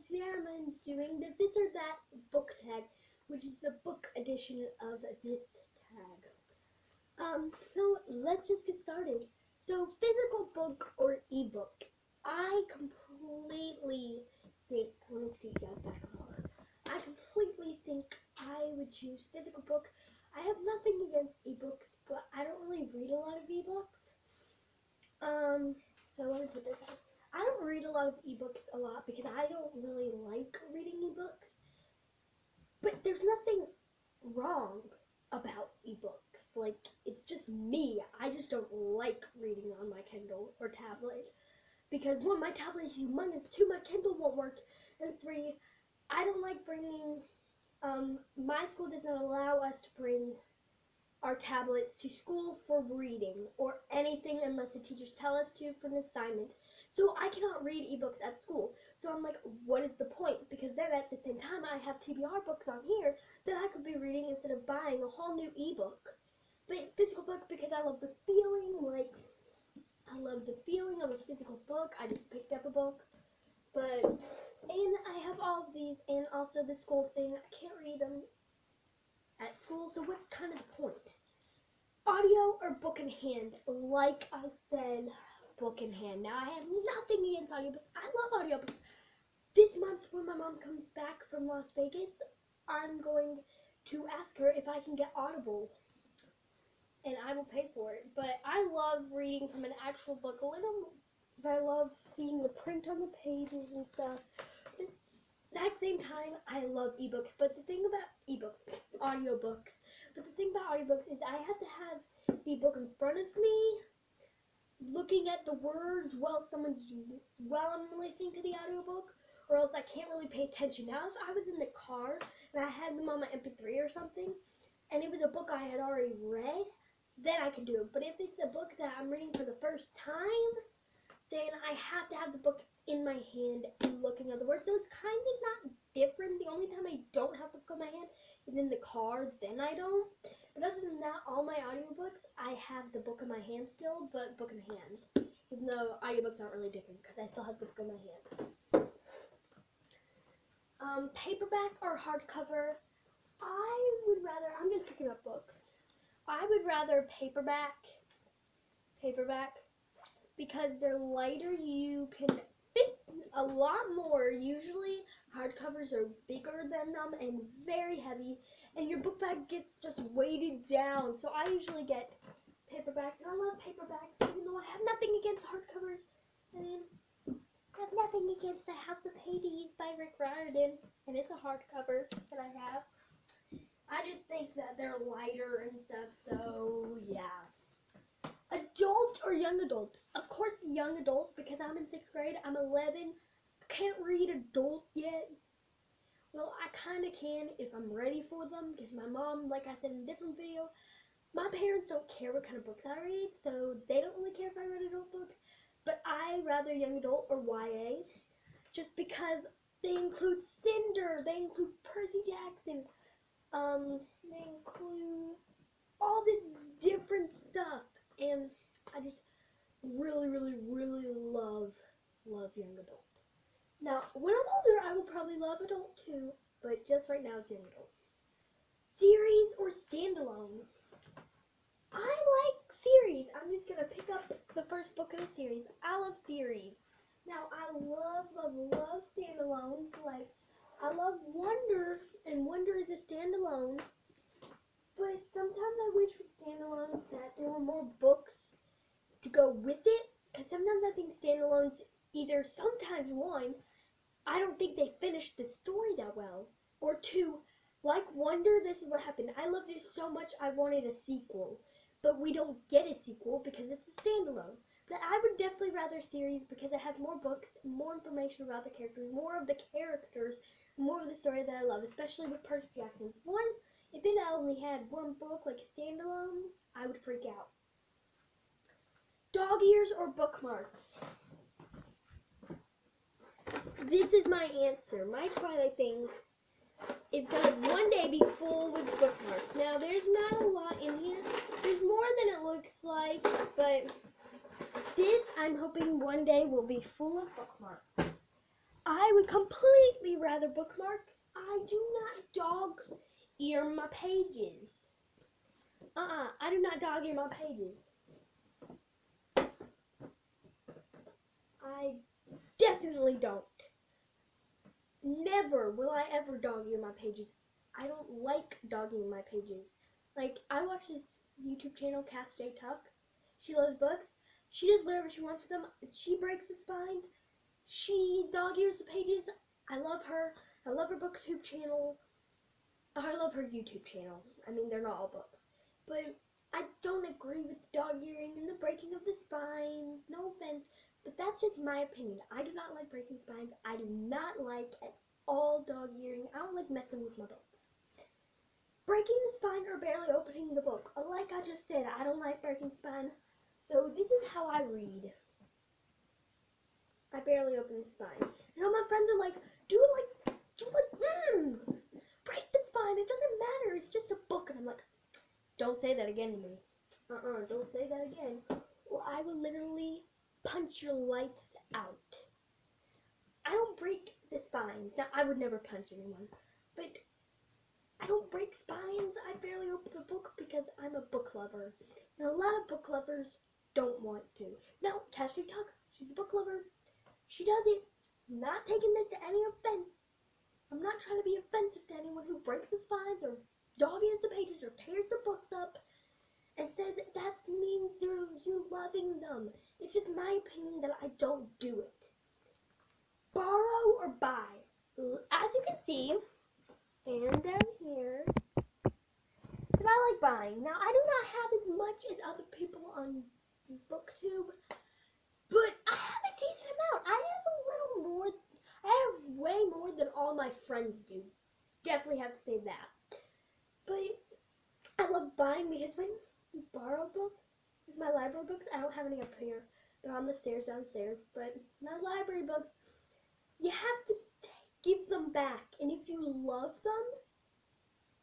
and today I'm doing the This or That book tag, which is the book edition of this tag. So let's just get started. So physical book or ebook? I completely think, let me scoot you guys back a little. I completely think I would choose physical book. I have nothing against ebooks, but I don't really read a lot of ebooks. So let me put this on. I don't read a lot of ebooks a lot because I don't really like reading ebooks. But there's nothing wrong about ebooks. Like, it's just me. I just don't like reading on my Kindle or tablet. Because 1, my tablet is humongous. 2, my Kindle won't work. And 3, I don't like bringing, my school does not allow us to bring our tablets to school for reading or anything unless the teachers tell us to for an assignment. So I cannot read ebooks at school. So I'm like, what is the point? Because then at the same time I have TBR books on here that I could be reading instead of buying a whole new ebook. But physical book, because I love the feeling, I love the feeling of a physical book. I just picked up a book. And I have all of these, and also the school thing. I can't read them at school, so what's kind of the point? Audio or book in hand? Like I said, book in hand. Now, I have nothing against audiobooks. I love audiobooks. This month, when my mom comes back from Las Vegas, I'm going to ask her if I can get Audible, and I will pay for it. But I love reading from an actual book a little. I love seeing the print on the pages and stuff. At the same time, I love ebooks, but the thing about audiobooks, but the thing about audiobooks is I have to have the book in front of me, looking at the words while I'm listening to the audiobook, or else I can't really pay attention. Now, if I was in the car and I had them on my MP3 or something, and it was a book I had already read, then I can do it. But if it's a book that I'm reading for the first time, then I have to have the book in my hand and looking at the words. So it's kind of not different. The only time I don't have the book in my hand is in the car, then I don't. But other than that, all my audiobooks, I have the book in my hand still, but book in hand. Even though audiobooks aren't really different because I still have the book in my hand. Paperback or hardcover? I'm just picking up books. I would rather paperback, because they're lighter. You can fit a lot more. Usually hardcovers are bigger than them and very heavy, and your book bag gets just weighted down. So I usually get paperbacks, and I love paperbacks, even though I have nothing against hardcovers. I mean, I have nothing against The House of Hades by Rick Riordan, and it's a hardcover that I have. I just think that they're lighter and stuff, so yeah. Adult or young adult? Of course young adult, because I'm in 6th grade. I'm 11. I can't read adult yet. Well, I kind of can if I'm ready for them, because my mom, like I said in a different video, my parents don't care what kind of books I read, so they don't really care if I read adult books. But I rather young adult or YA, just because they include Cinder, they include Percy Jackson, they include all this different stuff. And I just really, really, really love young adult. Now, when I'm older, I will probably love adult too, but just right now it's young adult. Series or standalone? I like series. I'm just going to pick up the first book in a series. I love series. Now, I love standalones. Like, I love Wonder, and Wonder is a standalone. But sometimes I wish with standalones that there were more books to go with it, because sometimes I think standalones, sometimes 1, I don't think they finished the story that well, or 2, like Wonder, this is what happened. I loved it so much I wanted a sequel, but we don't get a sequel because it's a standalone. But I would definitely rather series because it has more books, more information about the characters, more of the characters, more of the story that I love, especially with Percy Jackson. If it only had 1 book, like a standalone, I would freak out. Dog ears or bookmarks? This is my answer. My Twilight thing is going to one day be full with bookmarks. Now, there's not a lot in here. There's more than it looks like, but this, I'm hoping one day will be full of bookmarks. I would completely rather bookmark. I do not dog ear my pages. I do not dog ear my pages. I definitely don't. Never will I ever dog ear my pages. I don't like dogging my pages. Like, I watch this YouTube channel, Cass J. Tuck. She loves books. She does whatever she wants with them. She breaks the spines. She dog ears the pages. I love her. I love her Booktube channel. I love her YouTube channel. I mean, they're not all books. But I don't agree with the dog earing and the breaking of the spines. No offense. But that's just my opinion. I do not like breaking spines. I do not like at all dog earing. I don't like messing with my books. Breaking the spine or barely opening the book. Like I just said, I don't like breaking spine. So this is how I read. I barely open the spine. And all my friends are like, break the spine. It doesn't matter. It's just a book. And I'm like, don't say that again to me. Don't say that again. Or I will literally punch your lights out. I don't break the spines. Now, I would never punch anyone. But I don't break spines. I barely open the book because I'm a book lover. And a lot of book lovers don't want to. Now, Cassie Tuck, she's a book lover. She does it. I'm not taking this to any offense. I'm not trying to be offensive to anyone who breaks the spines or dog ears the pages or tears the books up and says that means you loving them. It's just my opinion that I don't do it. Borrow or buy. As you can see, and down here, that I like buying. Now, I do not have as much as other people on Booktube, but I have a decent amount. I have a little more. I have way more than all my friends do. Definitely have to say that. But I love buying because when you borrow books, my library books, I don't have any up here. They're on the stairs downstairs. But my library books, you have to give them back. And if you love them,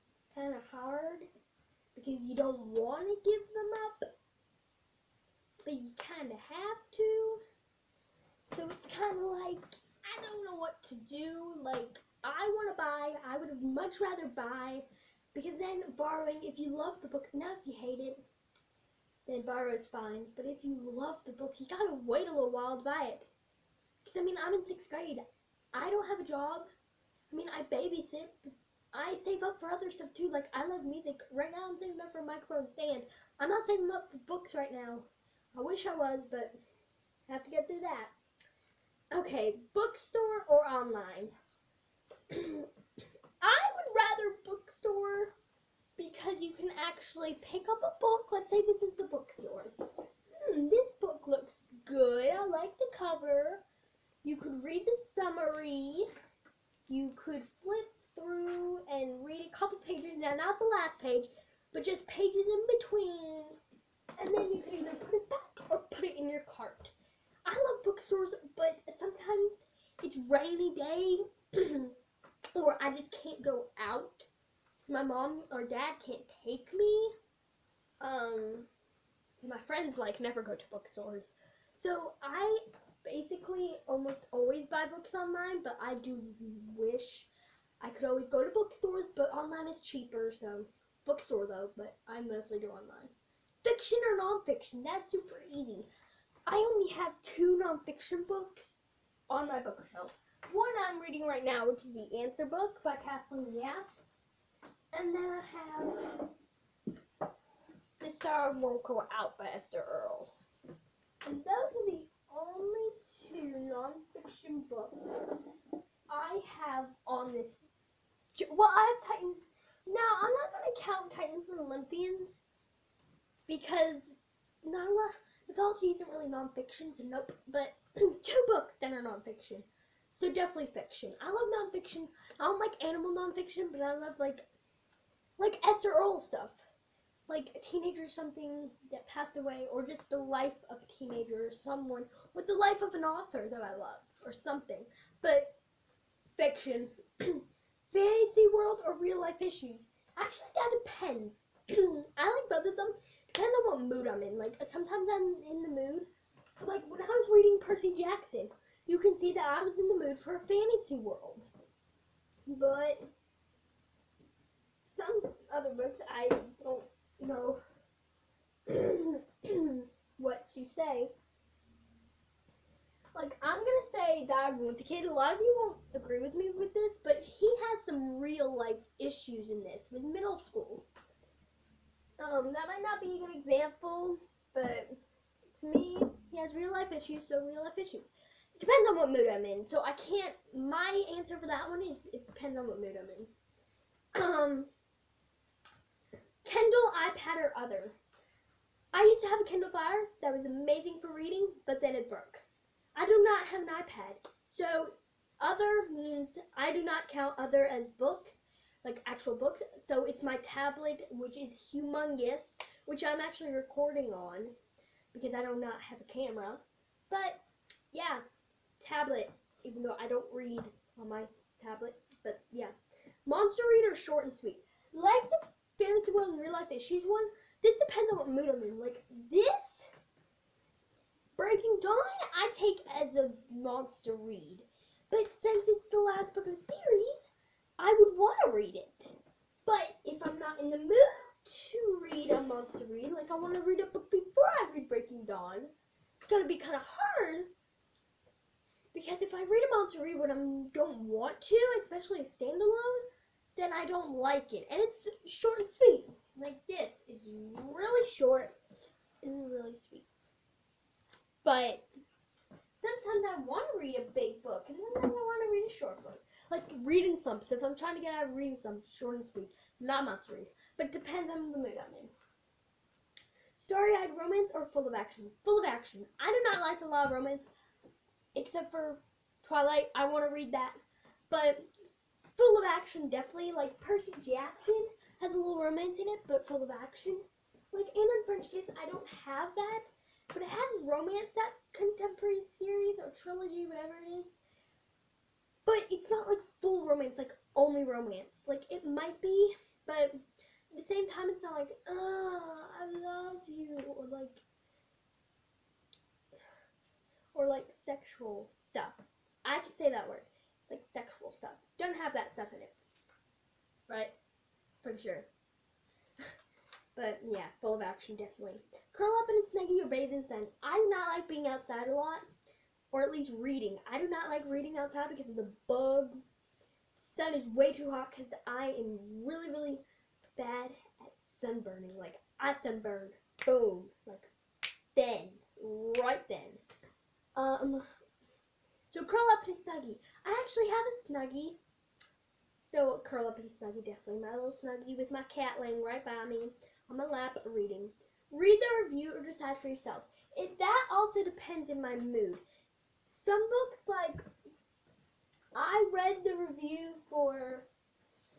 it's kind of hard because you don't want to give them up, but you kind of have to. So it's kind of like, I don't know what to do. Like, I want to buy. I would much rather buy because then borrowing, if you love the book, now if you hate it, then borrow is fine. But if you love the book, you gotta wait a little while to buy it. Because, I mean, I'm in 6th grade. I don't have a job. I mean, I babysit. I save up for other stuff too. Like, I love music. Right now, I'm saving up for a microphone stand. I'm not saving up for books right now. I wish I was, but I have to get through that. Okay, bookstore or online? I would rather bookstore because you can actually pick up a book. Let's say this is the bookstore. This book looks good. I like the cover. You could read the summary. You could flip through and read a couple pages. Now, not the last page, but just pages in between. And then you can either put it back or put it in your cart. I love bookstores, but sometimes it's rainy day or I just can't go out. So my mom or dad can't take me. My friends like never go to bookstores. So I basically almost always buy books online, but I do wish I could always go to bookstores, but online is cheaper, so bookstore though, but I mostly do online. Fiction or nonfiction, that's super easy. I only have 2 nonfiction books on my bookshelf. One I'm reading right now, which is The Answer Book by Kathleen Yap. And then I have The Star Won't Go Out by Esther Earl. And those are the only 2 nonfiction books I have on this. Well, I have Titans. Now, I'm not going to count Titans and Olympians because not a lot. Mythology isn't really nonfiction, so nope. But 2 books that are nonfiction. So definitely fiction. I love nonfiction. I don't like animal nonfiction, but I love like Esther Earl stuff. Like a teenager or something that passed away, or just the life of a teenager or someone, or the life of an author that I love, or something. But fiction. Fantasy world or real life issues. Actually, that depends. I like both of them. Depends on what mood I'm in. Like, sometimes I'm in the mood. Like, when I was reading Percy Jackson, you can see that I was in the mood for a fantasy world. But some other books, I don't know what to say. Like, I'm gonna say that I Ruined the Kid. A lot of you won't agree with me with this, but he has some real life issues in this with middle school. That might not be a good example, but to me, he has real life issues, so real life issues. It depends on what mood I'm in, so I can't, my answer for that one is, it depends on what mood I'm in. Kindle, iPad, or other. I used to have a Kindle Fire that was amazing for reading, but then it broke. I do not have an iPad, so other means I do not count other as books, like actual books, so it's my tablet, which is humongous, which I'm actually recording on, because I do not have a camera, but yeah, tablet, even though I don't read on my tablet, but yeah. Monster Reader, short and sweet. Like the Fantasy World and Real Life Issues one, this depends on what mood I'm in. Like this, Breaking Dawn, I take as a monster read. But since it's the last book of the series, I would want to read it. But if I'm not in the mood to read a monster read, like I want to read a book before I read Breaking Dawn, it's going to be kind of hard. Because if I read a monster read when I don't want to, especially a standalone, then I don't like it. And it's short and sweet. Like this is really short and really sweet. But sometimes I want to read a big book, and sometimes I want to read a short book. Like reading slumps. If I'm trying to get out of reading slumps, short and sweet, not monster read. But it depends on the mood I'm in. Starry-eyed romance or full of action? Full of action. I do not like a lot of romance, except for Twilight. I want to read that. But full of action, definitely. Like Percy Jackson has a little romance in it, but full of action. Like Anne and French Kiss, I don't have that. But it has romance, that contemporary series or trilogy, whatever it is. But it's not like full romance, like only romance. Like it might be, but at the same time it's not like, oh, I love you, or like sexual stuff. I can say that word, like sexual stuff. Don't have that stuff in it, right? Pretty sure. But yeah, full of action, definitely. Curl up in a snuggie or bathe in the sun. I do not like being outside a lot, or at least reading. I do not like reading outside because of the bugs. Sun is way too hot because I am really, really bad at sunburning. Like, I sunburn. Boom. Like, then. Right then. So curl up in a snuggie. I actually have a snuggie. So curl up in a snuggie, definitely. My little snuggie with my cat laying right by me on my lap reading. Read the review or decide for yourself. That also depends on my mood. Some books, like, I read the review for,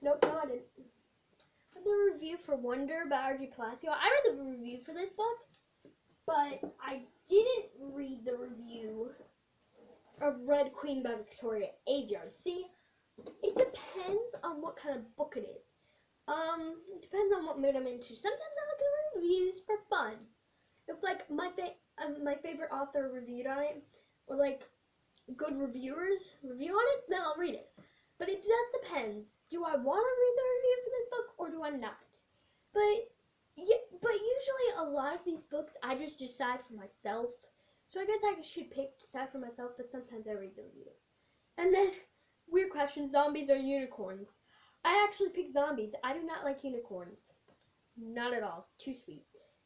nope, no I didn't. I read the review for Wonder by R.G. Palacio. I read the review for this book, but I didn't read the review of Red Queen by Victoria Aveyard. See, it depends on what kind of book it is. It depends on what mood I'm into. Sometimes I'll do reviews for fun. If like my favorite author reviewed on it, or like good reviewers review on it, then I'll read it. But it just depends. Do I want to read the review for this book or do I not? But yeah, but usually a lot of these books I just decide for myself. So I guess I should decide for myself, but sometimes I read the review. And then weird question: zombies or unicorns? I actually pick zombies. I do not like unicorns. Not at all. Too sweet.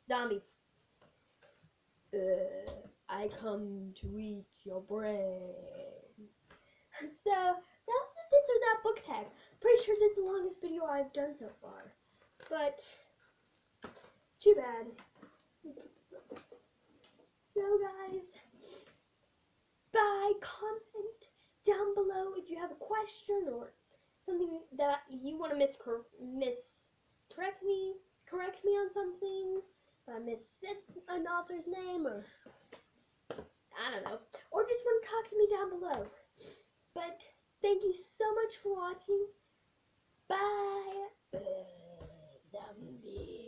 Zombies. I come to eat your brain. So, that's the this or that book tag. Pretty sure this is the longest video I've done so far. But, too bad. So guys, bye. Comment down below if you have a question or something that you want to correct me on something. If I missed an author's name, or I don't know, or just want to talk to me down below. But thank you so much for watching. Bye. Zombie.